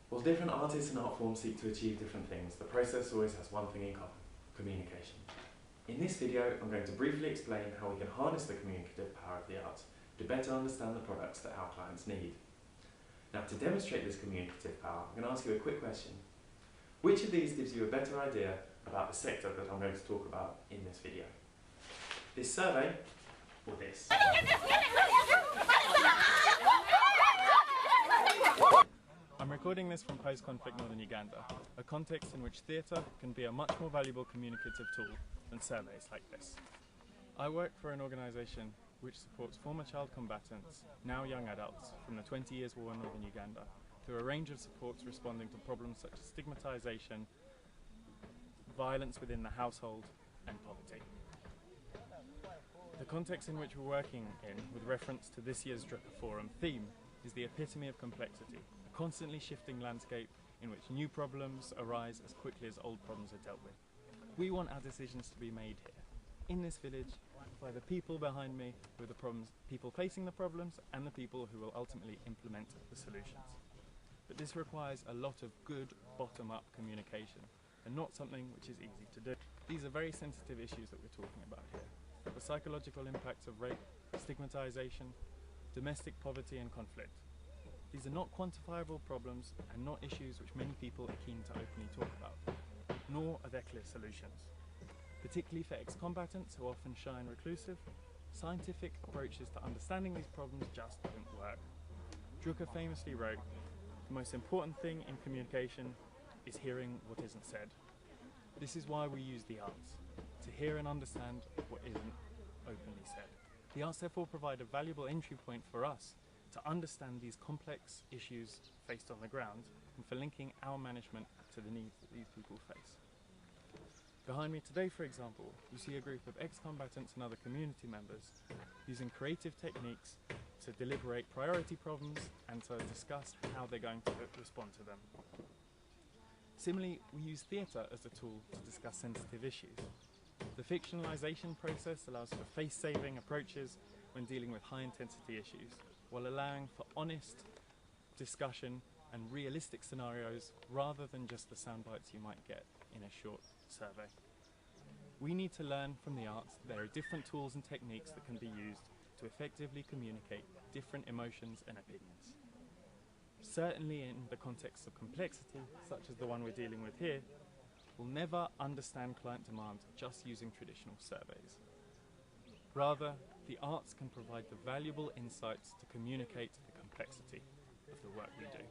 While different artists and art forms seek to achieve different things, the process always has one thing in common: communication. In this video, I'm going to briefly explain how we can harness the communicative power of the arts to better understand the products that our clients need. Now, to demonstrate this communicative power, I'm going to ask you a quick question. Which of these gives you a better idea about the sector that I'm going to talk about in this video? This survey, or this? I'm recording this from post-conflict northern Uganda, a context in which theatre can be a much more valuable communicative tool than surveys like this. I work for an organisation which supports former child combatants, now young adults, from the 20 Years' War in northern Uganda, through a range of supports responding to problems such as stigmatisation, violence within the household, and poverty. The context in which we're working in, with reference to this year's Drucker Forum theme, is the epitome of complexity, a constantly shifting landscape in which new problems arise as quickly as old problems are dealt with. We want our decisions to be made here, in this village, by the people behind me, with the problems, people facing the problems, and the people who will ultimately implement the solutions. But this requires a lot of good bottom-up communication, and not something which is easy to do. These are very sensitive issues that we're talking about here. The psychological impacts of rape, stigmatisation, domestic poverty and conflict. These are not quantifiable problems and not issues which many people are keen to openly talk about, nor are there clear solutions. Particularly for ex-combatants who are often shy and reclusive, scientific approaches to understanding these problems just don't work. Drucker famously wrote, "The most important thing in communication is hearing what isn't said." This is why we use the arts, to hear and understand what isn't openly said. The arts therefore provide a valuable entry point for us to understand these complex issues faced on the ground and for linking our management to the needs that these people face. Behind me today, for example, you see a group of ex-combatants and other community members using creative techniques to deliberate priority problems and to discuss how they're going to respond to them. Similarly, we use theatre as a tool to discuss sensitive issues. The fictionalisation process allows for face-saving approaches when dealing with high-intensity issues, while allowing for honest discussion and realistic scenarios rather than just the sound bites you might get in a short survey. We need to learn from the arts that there are different tools and techniques that can be used to effectively communicate different emotions and opinions. Certainly in the context of complexity, such as the one we're dealing with here, we'll never understand client demand just using traditional surveys. Rather, the arts can provide the valuable insights to communicate the complexity of the work we do.